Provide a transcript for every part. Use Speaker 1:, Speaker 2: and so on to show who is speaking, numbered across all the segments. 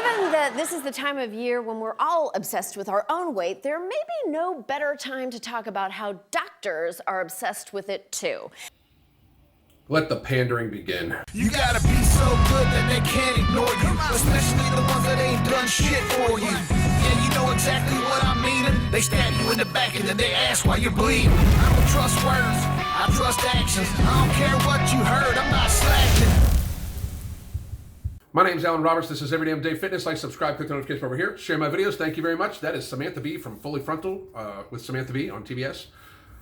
Speaker 1: Given that this is the time of year when we're all obsessed with our own weight, there may be no better time to talk about how doctors are obsessed with it too.
Speaker 2: Let the pandering begin.
Speaker 3: You gotta be so good that they can't ignore you, especially the ones that ain't done shit for you. Yeah, you know exactly what I mean. They stab you in the back and then they ask why you're bleeding. I don't trust words, I trust actions. I don't care what you heard, I'm not slacking.
Speaker 2: My name is Alan Roberts. This is Every Damn Day Fitness. Like, subscribe, click the notification over here. Share my videos. Thank you very much. That is Samantha B from Fully Frontal with Samantha B on TBS.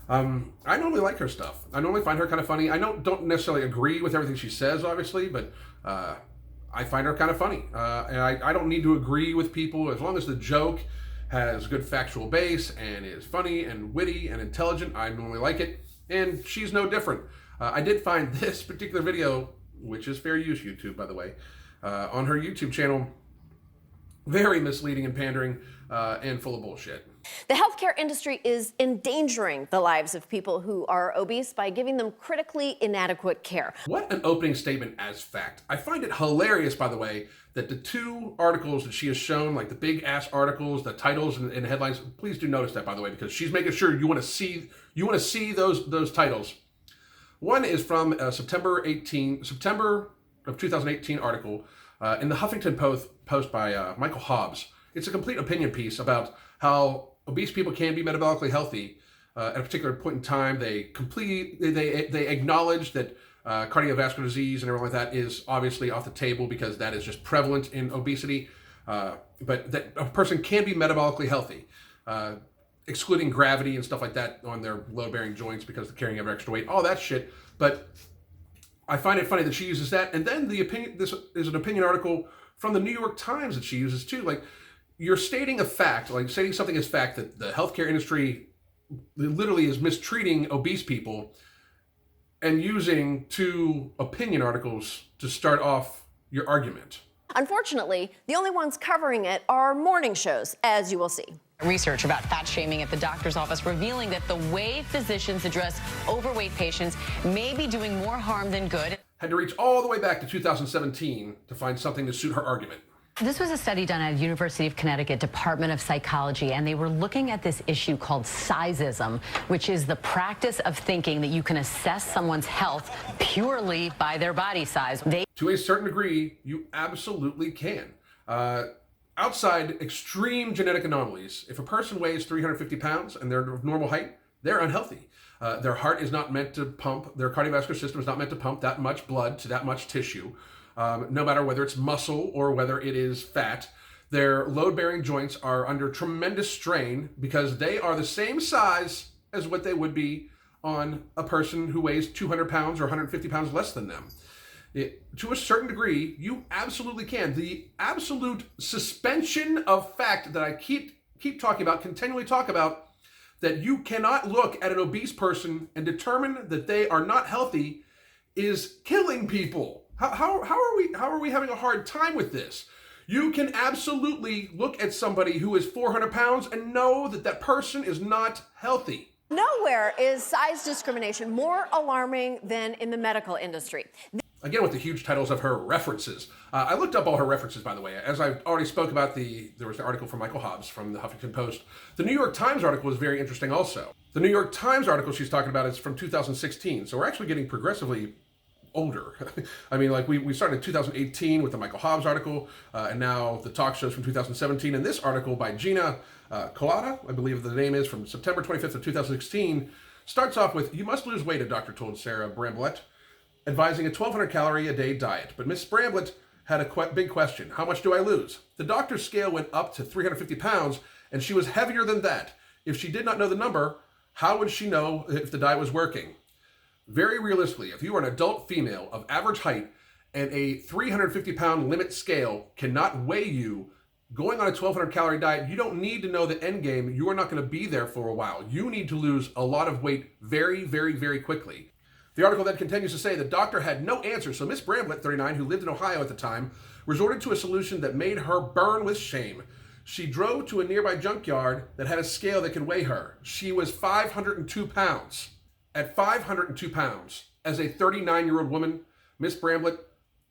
Speaker 2: I normally like her stuff. I normally find her kind of funny. I don't necessarily agree with everything she says, obviously, but I find her kind of funny. And I don't need to agree with people as long as the joke has good factual base and is funny and witty and intelligent. I normally like it, and she's no different. I did find this particular video, which is fair use YouTube, by the way, on her YouTube channel, very misleading and pandering and full of bullshit.
Speaker 1: The healthcare industry is endangering the lives of people who are obese by giving them critically inadequate care.
Speaker 2: What an opening statement as fact. I find it hilarious, by the way, that the two articles that she has shown, like the big ass articles, the titles and headlines, please do notice that, by the way, because she's making sure you want to see those titles. One is from September of 2018 article in the Huffington Post by Michael Hobbs. It's a complete opinion piece about how obese people can be metabolically healthy at a particular point in time. They acknowledge that cardiovascular disease and everything like that is obviously off the table because that is just prevalent in obesity. But that a person can be metabolically healthy, excluding gravity and stuff like that on their load-bearing joints because they're carrying extra weight, all that shit. But I find it funny that she uses that. And then this is an opinion article from the New York Times that she uses too. Like, you're stating a fact, like stating something as fact that the healthcare industry literally is mistreating obese people and using two opinion articles to start off your argument.
Speaker 1: Unfortunately, the only ones covering it are morning shows, as you will see.
Speaker 4: Research about fat shaming at the doctor's office revealing that the way physicians address overweight patients may be doing more harm than good.
Speaker 2: Had to reach all the way back to 2017 to find something to suit her argument.
Speaker 5: This was a study done at University of Connecticut Department of Psychology, and they were looking at this issue called sizeism, which is the practice of thinking that you can assess someone's health purely by their body size.
Speaker 2: To a certain degree, you absolutely can. Outside extreme genetic anomalies, if a person weighs 350 pounds and they're of normal height, they're unhealthy. Their heart is not meant to pump, their cardiovascular system is not meant to pump that much blood to that much tissue. No matter whether it's muscle or whether it is fat, their load-bearing joints are under tremendous strain because they are the same size as what they would be on a person who weighs 200 pounds or 150 pounds less than them. To a certain degree, you absolutely can. The absolute suspension of fact that I keep talking about, continually talk about, that you cannot look at an obese person and determine that they are not healthy is killing people. How are we having a hard time with this? You can absolutely look at somebody who is 400 pounds and know that that person is not healthy.
Speaker 1: Nowhere is size discrimination more alarming than in the medical industry.
Speaker 2: Again, with the huge titles of her references. I looked up all her references, by the way. As I already spoke about, there was the article from Michael Hobbs from the Huffington Post. The New York Times article was very interesting also. The New York Times article she's talking about is from 2016. So we're actually getting progressively older. I mean, like we started in 2018 with the Michael Hobbs article, and now the talk shows from 2017. And this article by Gina Colada, I believe the name is, from September 25th of 2016, starts off with, "You must lose weight," a doctor told Sarah Bramblett, advising a 1,200 calorie a day diet. But Miss Bramblett had a big question. How much do I lose? The doctor's scale went up to 350 pounds, and she was heavier than that. If she did not know the number, how would she know if the diet was working? Very realistically, if you are an adult female of average height and a 350 pound limit scale cannot weigh you going on a 1,200 calorie diet, you don't need to know the end game. You are not going to be there for a while. You need to lose a lot of weight very, very, very quickly. The article then continues to say the doctor had no answer, so Miss Bramblett, 39, who lived in Ohio at the time, resorted to a solution that made her burn with shame. She drove to a nearby junkyard that had a scale that could weigh her. She was 502 pounds. At 502 pounds, as a 39-year-old woman, Miss Bramblett,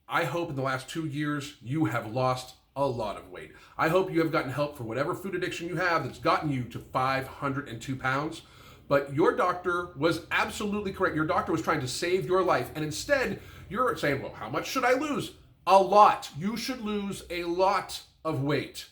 Speaker 2: I hope in the last 2 years you have lost a lot of weight. I hope you have gotten help for whatever food addiction you have that's gotten you to 502 pounds. But your doctor was absolutely correct. Your doctor was trying to save your life. And instead, you're saying, well, how much should I lose? A lot. You should lose a lot of weight.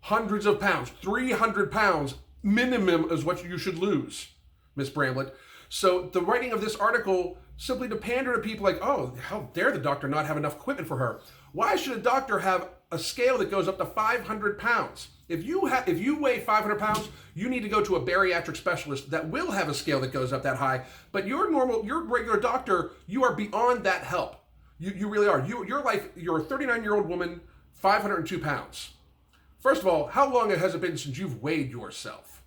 Speaker 2: Hundreds of pounds, 300 pounds minimum is what you should lose, Miss Bramlett. So the writing of this article simply to pander to people like, oh, how dare the doctor not have enough equipment for her? Why should a doctor have a scale that goes up to 500 pounds? If you weigh 500 pounds, you need to go to a bariatric specialist that will have a scale that goes up that high. But your regular doctor, you are beyond that help. You really are. You're a 39-year-old woman, 502 pounds. First of all, how long has it been since you've weighed yourself?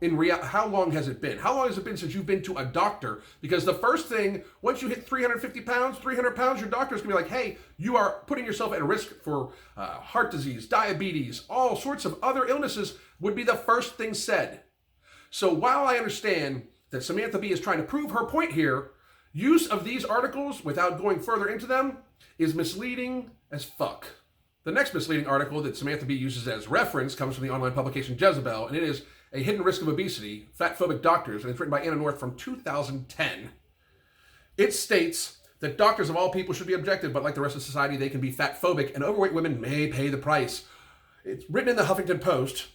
Speaker 2: How long has it been? How long has it been since you've been to a doctor? Because the first thing, once you hit 350 pounds, 300 pounds, your doctor's gonna be like, hey, you are putting yourself at risk for heart disease, diabetes, all sorts of other illnesses would be the first thing said. So while I understand that Samantha B is trying to prove her point here, use of these articles without going further into them is misleading as fuck. The next misleading article that Samantha B uses as reference comes from the online publication Jezebel, and it is A Hidden Risk of Obesity, Fat-Phobic Doctors, and it's written by Anna North from 2010. It states that doctors of all people should be objective, but like the rest of society, they can be fat-phobic, and overweight women may pay the price. It's written in the Huffington Post.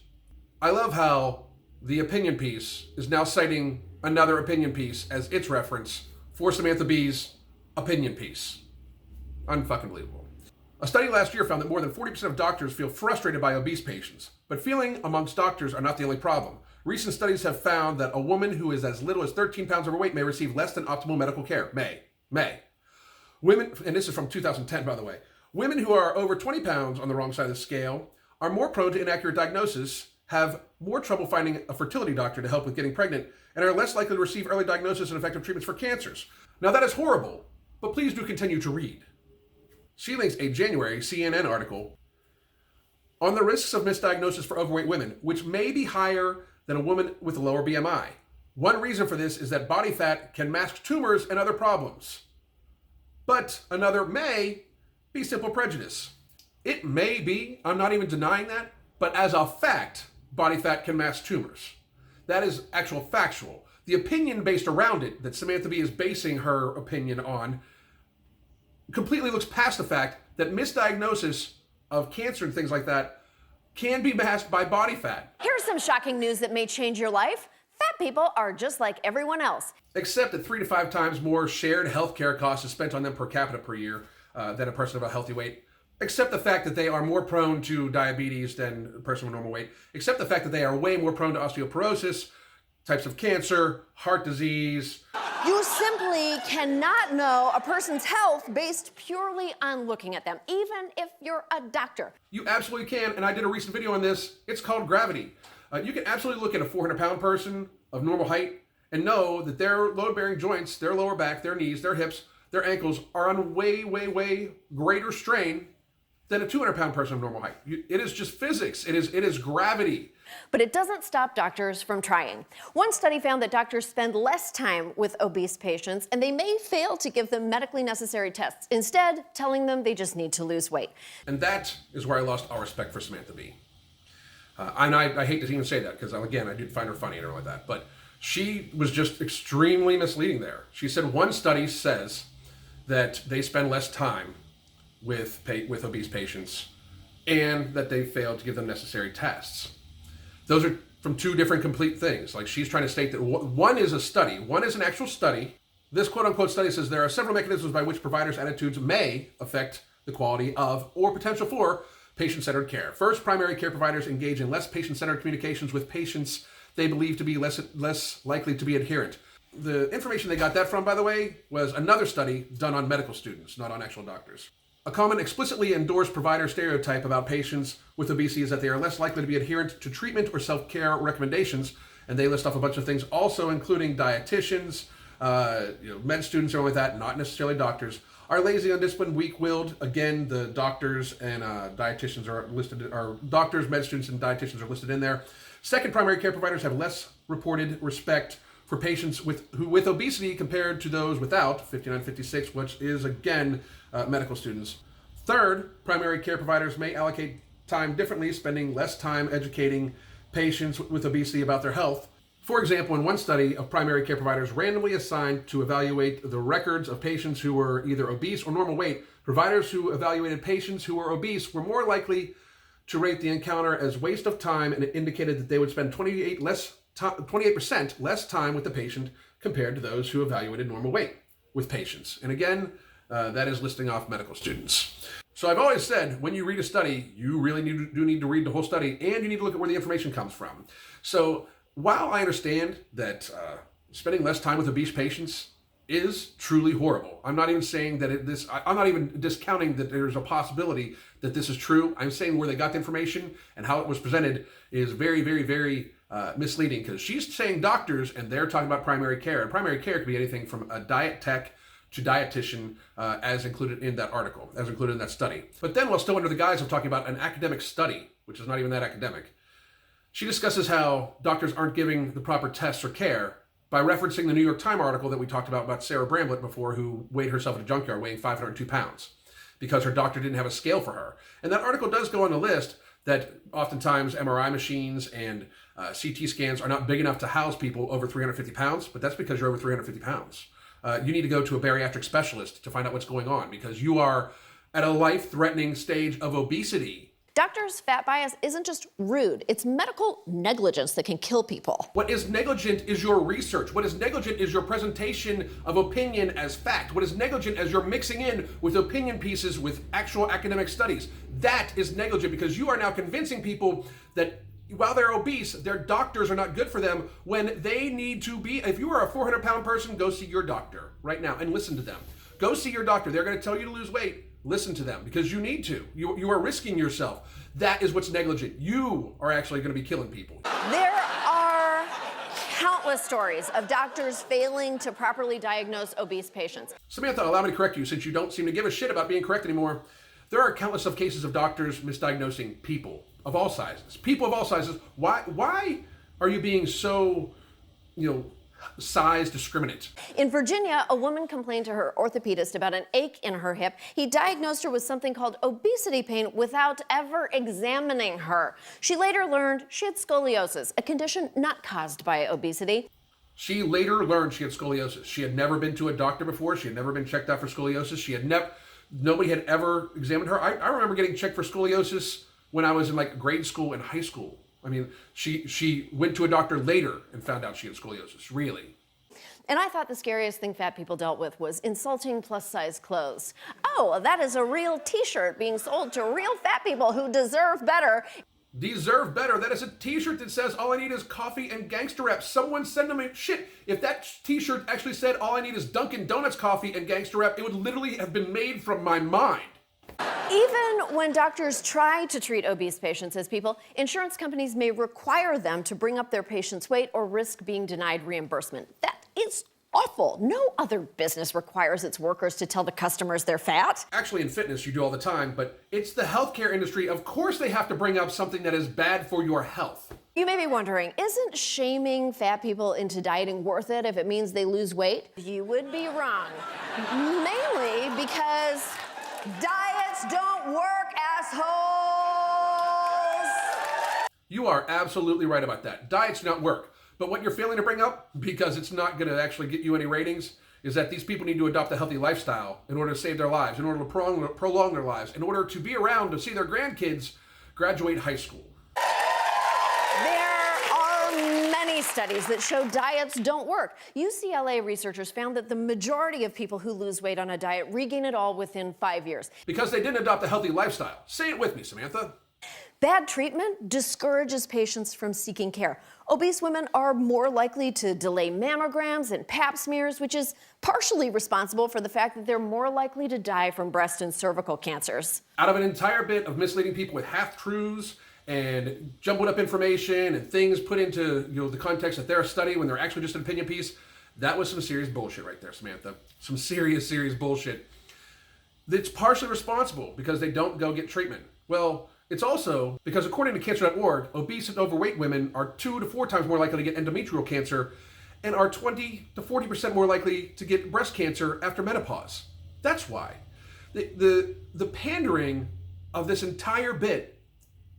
Speaker 2: I love how the opinion piece is now citing another opinion piece as its reference for Samantha B's opinion piece. Unfucking believable. A study last year found that more than 40% of doctors feel frustrated by obese patients, but feeling amongst doctors are not the only problem. Recent studies have found that a woman who is as little as 13 pounds overweight may receive less than optimal medical care. May. Women, and this is from 2010, by the way, women who are over 20 pounds on the wrong side of the scale are more prone to inaccurate diagnosis, have more trouble finding a fertility doctor to help with getting pregnant, and are less likely to receive early diagnosis and effective treatments for cancers. Now that is horrible, but please do continue to read. She links a January CNN article on the risks of misdiagnosis for overweight women, which may be higher than a woman with a lower BMI. One reason for this is that body fat can mask tumors and other problems. But another may be simple prejudice. It may be, I'm not even denying that, but as a fact, body fat can mask tumors. That is actual factual. The opinion based around it that Samantha B is basing her opinion on completely looks past the fact that misdiagnosis of cancer and things like that can be masked by body fat.
Speaker 1: Here's some shocking news that may change your life. Fat people are just like everyone else.
Speaker 2: Except that 3 to 5 times more shared healthcare costs is spent on them per capita per year than a person of a healthy weight. Except the fact that they are more prone to diabetes than a person with normal weight. Except the fact that they are way more prone to osteoporosis, types of cancer, heart disease.
Speaker 1: You simply cannot know a person's health based purely on looking at them, even if you're a doctor.
Speaker 2: You absolutely can, and I did a recent video on this. It's called Gravity. You can absolutely look at a 400-pound person of normal height and know that their load-bearing joints, their lower back, their knees, their hips, their ankles are on way, way, way greater strain than a 200-pound person of normal height. It is just physics. It is gravity.
Speaker 1: But it doesn't stop doctors from trying. One study found that doctors spend less time with obese patients, and they may fail to give them medically necessary tests, instead telling them they just need to lose weight.
Speaker 2: And that is where I lost all respect for Samantha B. And I hate to even say that, because again, I did find her funny and everything like that, but she was just extremely misleading there. She said one study says that they spend less time with obese patients and that they failed to give them necessary tests. Those are from two different complete things. Like, she's trying to state that one is a study, one is an actual study. This quote-unquote study says there are several mechanisms by which providers' attitudes may affect the quality of or potential for patient-centered care. First, primary care providers engage in less patient-centered communications with patients they believe to be less likely to be adherent. The information they got that from, by the way, was another study done on medical students, not on actual doctors. A common explicitly endorsed provider stereotype about patients with obesity is that they are less likely to be adherent to treatment or self-care recommendations, and they list off a bunch of things, also including dietitians, med students, or like that, not necessarily doctors, are lazy, undisciplined, weak-willed. Again, the doctors and dietitians are listed, or doctors, med students, and dietitians are listed in there. Second, primary care providers have less reported respect for patients with obesity compared to those without, 59-56, which is, again, medical students. Third, primary care providers may allocate time differently, spending less time educating patients with obesity about their health. For example, in one study of primary care providers randomly assigned to evaluate the records of patients who were either obese or normal weight, providers who evaluated patients who were obese were more likely to rate the encounter as waste of time, and it indicated that they would spend 28% less time with the patient compared to those who evaluated normal weight with patients. And again, that is listing off medical students. So I've always said, when you read a study, you really do need to read the whole study, and you need to look at where the information comes from. So while I understand that spending less time with obese patients is truly horrible, I'm not even saying that I'm not even discounting that there's a possibility that this is true. I'm saying where they got the information and how it was presented is very, very, very misleading, because she's saying doctors and they're talking about primary care. And primary care could be anything from a diet tech to dietitian, as included in that article, as included in that study. But then, while still under the guise of talking about an academic study, which is not even that academic, she discusses how doctors aren't giving the proper tests or care by referencing the New York Times article that we talked about Sarah Bramblett before, who weighed herself at a junkyard weighing 502 pounds because her doctor didn't have a scale for her. And that article does go on the list that oftentimes MRI machines and CT scans are not big enough to house people over 350 pounds, but that's because you're over 350 pounds. You need to go to a bariatric specialist to find out what's going on, because you are at a life-threatening stage of obesity.
Speaker 1: Doctors' fat bias isn't just rude, it's medical negligence that can kill people.
Speaker 2: What is negligent is your research. What is negligent is your presentation of opinion as fact. What is negligent is you're mixing in with opinion pieces with actual academic studies. That is negligent, because you are now convincing people that while they're obese, their doctors are not good for them, when they need to be. If you are a 400-pound person, go see your doctor right now and listen to them. Go see your doctor. They're going to tell you to lose weight. Listen to them, because you need to. You are risking yourself. That is what's negligent. You are actually going to be killing people.
Speaker 1: There are countless stories of doctors failing to properly diagnose obese patients.
Speaker 2: Samantha, allow me to correct you, since you don't seem to give a shit about being correct anymore. There are countless of cases of doctors misdiagnosing people of all sizes. People of all sizes. Why are you being so, size discriminate?
Speaker 1: In Virginia, a woman complained to her orthopedist about an ache in her hip. He diagnosed her with something called obesity pain without ever examining her. She later learned she had scoliosis, a condition not caused by obesity.
Speaker 2: She later learned she had scoliosis. She had never been to a doctor before. She had never been checked out for scoliosis. Nobody had ever examined her. I remember getting checked for scoliosis when I was in grade school and high school. I mean, she went to a doctor later and found out she had scoliosis, really.
Speaker 1: And I thought the scariest thing fat people dealt with was insulting plus-size clothes. Oh, that is a real t-shirt being sold to real fat people who deserve better.
Speaker 2: Deserve better? That is a t-shirt that says, all I need is coffee and gangster rap. Someone send them shit. If that t-shirt actually said, all I need is Dunkin' Donuts coffee and gangster rap, it would literally have been made from my mind.
Speaker 1: Even when doctors try to treat obese patients as people, insurance companies may require them to bring up their patient's weight or risk being denied reimbursement. That is awful. No other business requires its workers to tell the customers they're fat.
Speaker 2: Actually, in fitness, you do all the time, but it's the healthcare industry. Of course they have to bring up something that is bad for your health.
Speaker 1: You may be wondering, isn't shaming fat people into dieting worth it if it means they lose weight? You would be wrong. Mainly because diets don't work, assholes!
Speaker 2: You are absolutely right about that. Diets do not work. But what you're failing to bring up, because it's not going to actually get you any ratings, is that these people need to adopt a healthy lifestyle in order to save their lives, in order to prolong their lives, in order to be around to see their grandkids graduate high school.
Speaker 1: There are many studies that show diets don't work. UCLA researchers found that the majority of people who lose weight on a diet regain it all within 5 years.
Speaker 2: Because they didn't adopt a healthy lifestyle. Say it with me, Samantha.
Speaker 1: Bad treatment discourages patients from seeking care. Obese women are more likely to delay mammograms and pap smears, which is partially responsible for the fact that they're more likely to die from breast and cervical cancers.
Speaker 2: Out of an entire bit of misleading people with half-truths and jumbled up information and things put into the context of their study when they're actually just an opinion piece, that was some serious bullshit right there, Samantha. Some serious bullshit. It's partially responsible because they don't go get treatment. Well, it's also because, according to Cancer.org, obese and overweight women are 2 to 4 times more likely to get endometrial cancer and are 20 to 40% more likely to get breast cancer after menopause. That's why. The pandering of this entire bit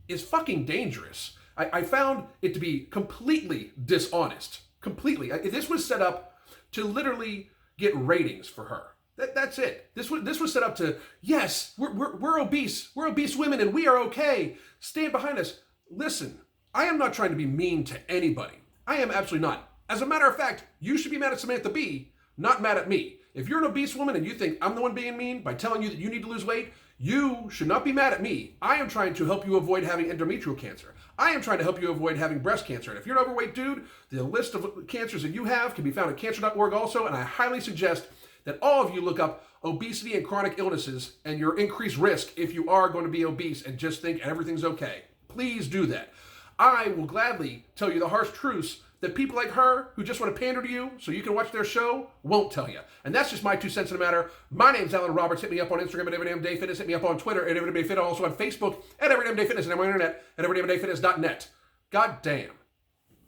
Speaker 2: is fucking dangerous. I found it to be completely dishonest. Completely. This was set up to literally get ratings for her. That's it. This was set up to, yes, we're obese. We're obese women and we are okay. Stand behind us. Listen, I am not trying to be mean to anybody. I am absolutely not. As a matter of fact, you should be mad at Samantha B, not mad at me. If you're an obese woman and you think I'm the one being mean by telling you that you need to lose weight, you should not be mad at me. I am trying to help you avoid having endometrial cancer. I am trying to help you avoid having breast cancer. And if you're an overweight dude, the list of cancers that you have can be found at cancer.org also, and I highly suggest that all of you look up obesity and chronic illnesses and your increased risk if you are going to be obese and just think everything's okay. Please do that. I will gladly tell you the harsh truths that people like her, who just want to pander to you so you can watch their show, won't tell you. And that's just my 2 cents in the matter. My name's Alan Roberts. Hit me up on Instagram at EverydamnDayFitness. Hit me up on Twitter at EverydamnDayFitness. Also on Facebook at EverydamnDayFitness. And on my internet at EverydamnDayFitness.net. God damn.